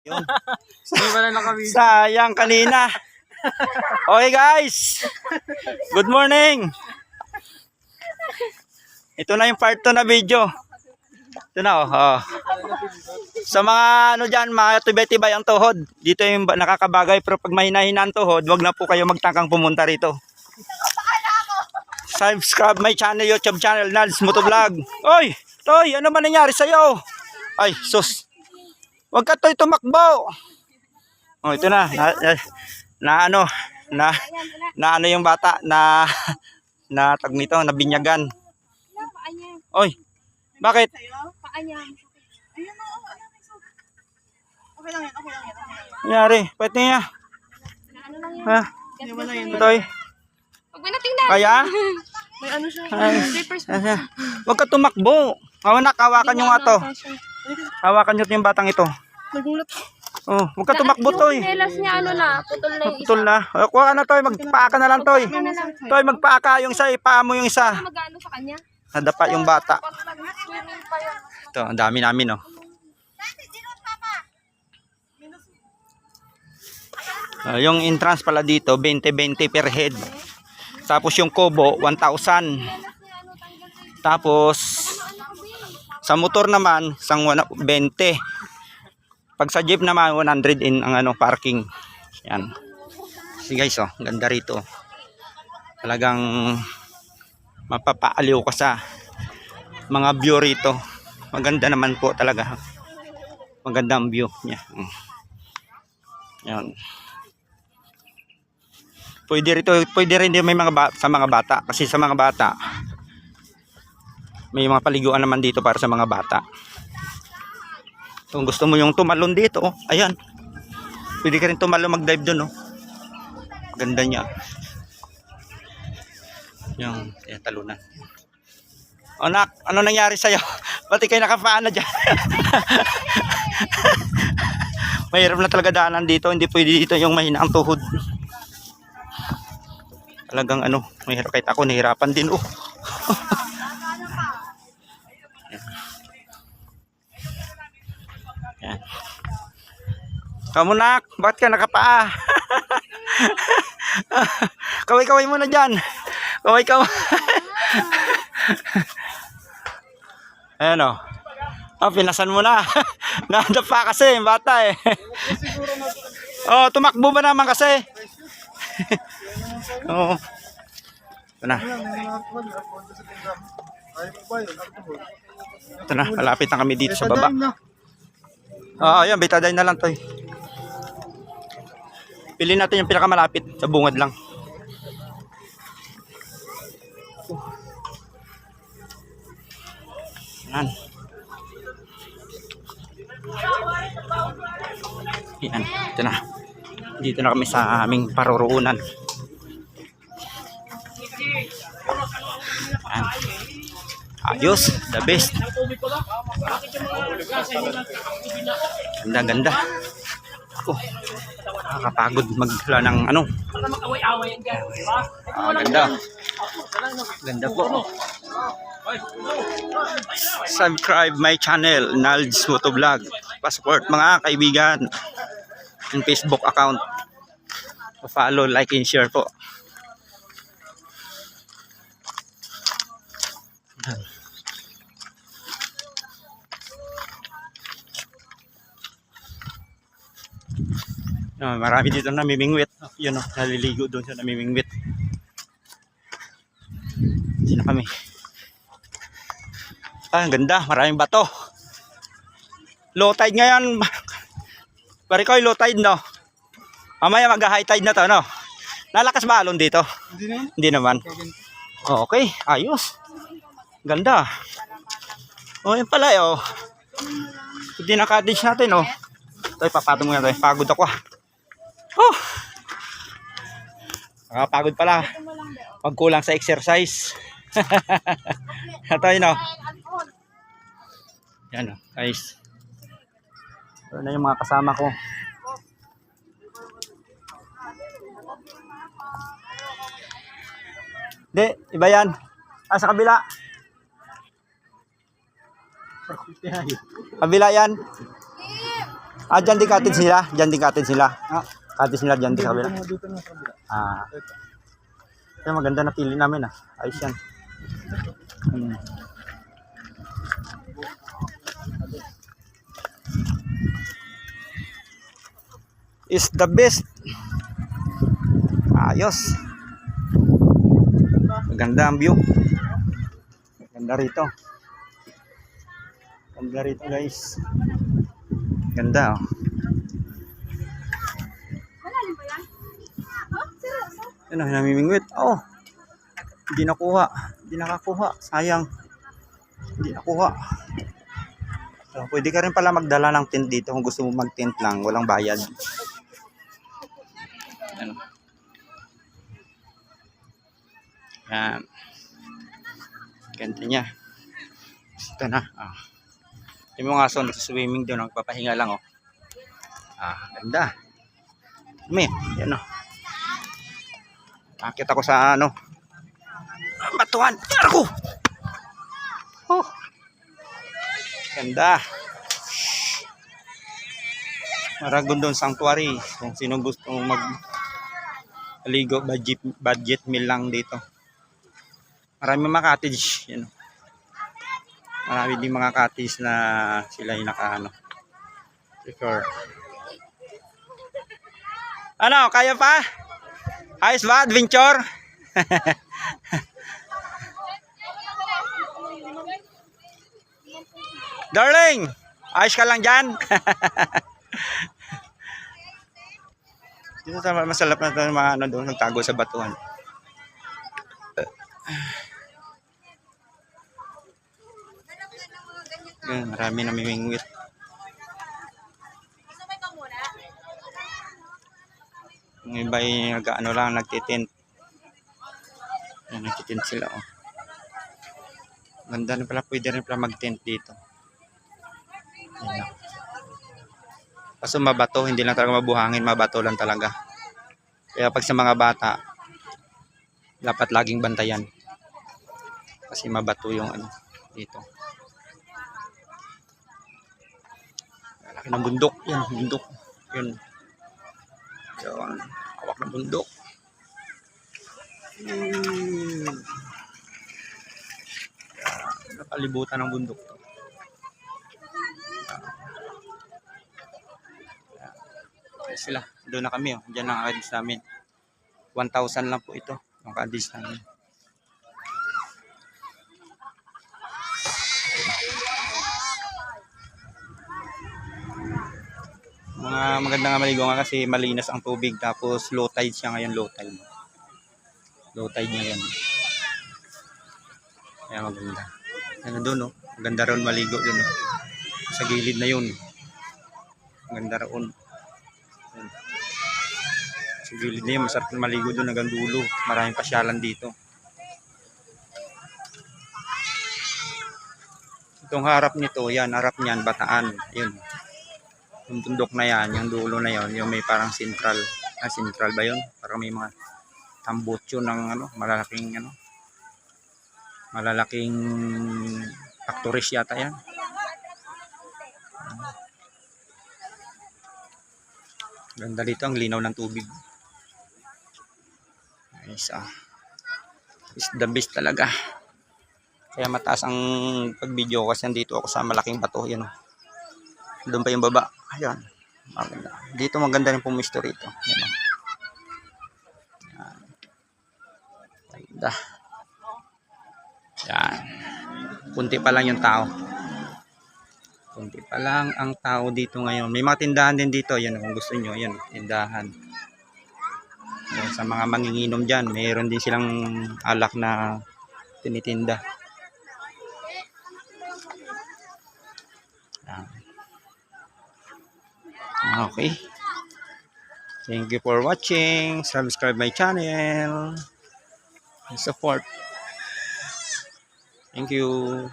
Yun. Hindi pala nakabidyo. Sayang kanina. Okay guys. Good morning. Ito na yung part 2 na video. Ito na oh. Sa mga ano dyan, mga tibay-tibay ang tuhod. Dito yung nakakabagay. Pero pag mahina-hina ang tuhod, wag na po kayo magtangkang pumunta rito. Subscribe my channel, YouTube channel, Nals Motovlog. Oy, Toy, ano ba nangyari sa'yo? Ay, sus. Wag ka Toy tumakbo. Oh, ito na. Na ano yung bata na tag nito, nabinyagan. Oy, bakit? Paa niya. Ayun o, okay lang yan, okay lang yan. Nangyari, pwede niya. Ano lang yan? Ha? Hindi mo na yun. Toy, Huwag mo na tingnan. kaya? May ano siya. Ay, Slippers mo. wag ka tumakbo. Awanak, hawakan nyo nga to. Hawakan nyo yung batang ito. Nagulat. Oh, wag ka tumakbo, Toy. Yung pinelas niya ano na, putol na yung isa. Putol na. Kuha ka na, Toy. Magpaa ka na lang, Toy. Toy, magpaa ka. Yung isa, ipaa mo yung isa. Mag-ano sa kanya? Nadapa yung bata. Pag nag-swimming pa yan. Ito, ang dami namin, oh. Yung entrance pala dito, 20-20 per head. Tapos yung kubo, 1,000. Tapos, sa motor naman, isang 20. Pag sa jeep naman, 100 in ang ano, parking. Yan. So guys, oh, ganda rito. Talagang mapapaaliw ka sa mga view rito. Maganda naman po talaga. Maganda ang view niya. Yan. Pwede rin din may sa mga bata kasi sa mga bata may mga paliguan naman dito para sa mga bata. Kung gusto mo yung tumalon dito, oh, ayan. Pwede ka rin tumalon, mag-dive doon, oh. Ganda niya. Yung talunan. Oh, nak, ano nangyari sa'yo? Ba't kayo nakapaan na dyan? Mahirap na talaga daanan dito. Hindi pwede dito yung mahina ang tuhod. Talagang ano, mahirap. Kahit ako nahirapan din, oh. Yan. Kamu nak, bakit ka nakapaa? Kaway-kaway muna dyan. Kaway-kaway. Ayan o. Oh, pinasan mo na. Nadapa kasi, bata eh. Oh, tumakbo ba naman kasi? Oo. Ito na. Ito na, malapit na kami dito sa baba. Oo, ayan, betadine na lang to. Pili natin yung pinakamalapit sa bungad lang. Yan. Yan, ito na. Dito na kami sa aming paruroonan. Yan. Ayos, the best. Ganda, ganda. Oh, nakakapagod magla ng ano. Ganda. Ganda po. Subscribe my channel, Nals Motovlog. Passport mga kaibigan. Yung Facebook account. Follow, like, and share po. Marami dito namimingwit. Yun o, naliligo doon sa namimingwit. Dito na kami. Ah, ganda. Maraming bato. Low tide ngayon. Parikoy, low tide, no? Mamaya mag-high tide na to, no? Lalakas ba alon dito? Hindi naman. Oh, okay, ayos. Ganda. Oh, yun pala, oh. Hindi na cottage natin, oh. Ito, ipapatong mo na ito. Pagod ako, ah. Oh! Nakapagod pala. Pagkulang sa exercise. Ito, yun, oh. Yan, oh, guys. Ito na yung mga kasama ko. Hindi, iba yan. Ah, sa kabila. Kabila yan. Ah, dyan din katin sila? Dyan din katin sila? Ah. Katin sila dyan din sa kabila? Dito na sa kabila. Ah. Kaya maganda na pili namin ah. Ayos yan. Is the best. Ayos. Maganda ang view. Ganda rito. Ganda rito guys. Ganda oh. Malalim ba yan? Oh, seryoso? Ano, namimingwit. Oh. Hindi nakuha. Hindi nakakuha. Sayang. Hindi nakuha. So, pwede ka rin pala magdala ng tent dito kung gusto mo mag-tent lang. Walang bayad. Ano. Yan. Ganda niya. Ito na. Ah. Yung mga aso nagsuswimming doon. Nagpapahinga lang oh. Ah, ganda. May, yan oh. Nakita ko sa ano. Batuan. Arko! Oh. Ganda. Maragondon Sanctuary. Kung sino gusto mag-aligo, budget meal lang dito. Marami mga cottage. Yan. Marami din mga cottage na sila yung naka-ano. Prefer. Ano, kaya pa? Ayos ba? Adventure? Darling, ayos ka lang dyan? Dito sa masalap na ito mga ano doon, nagtago sa batuhan. Yan, marami na mimingwit. Sabay ka muna. Yung iba yung nag-ano lang, nagtitent. Yan, nagtitent sila oh. Ganda na pala, pwede rin pala mag-tent dito. Yan. Kaso mabato, hindi lang talaga mabuhangin, mabato lang talaga. Kaya pag sa mga bata, dapat laging bantayan. Kasi mabato yung ano dito. Laki ng bundok, yan, bundok. Yun. So, hawak ng bundok. Nakalibutan ng bundok. Sila, doon na kami oh. Diyan ang kadis namin. 1,000 lang po ito ang kadis namin. Mga maganda nga maligo nga kasi malinis ang tubig, tapos low tide siya ngayon, low tide. Low tide niya yan. Kaya maganda. Ano doon oh. Maganda ron maligo doon oh. Sa gilid na yun. Maganda ron. Sa gilid na yun, masarap na maligo doon hanggang dulo. Maraming pasyalan dito. Itong harap nito, yan, harap niyan, Bataan. Yun. Yung bundok na yan, yung dulo na yun, yung may parang central. Ah, central ba yun? Parang may mga tambutso ng ano, malalaking ano. Malalaking factories yata yan. Ganda dito, ang linaw ng tubig. Nice ah. Is the best talaga. Kaya mataas ang pag-video kasi nandito ako sa malaking bato. Yan oh. Doon pa yung baba. Ayan. Maganda. Dito maganda rin pumisto rito. Yan oh. Yan. Maganda. Yan. Kunti pa lang yung tao. Kunti pa lang ang tao dito ngayon. May mga tindahan din dito. Yan kung gusto nyo. Yan. Tindahan. Yan, sa mga manginginom dyan. Mayroon din silang alak na tinitinda. Yan. Okay. Thank you for watching. Subscribe my channel. And support. Thank you.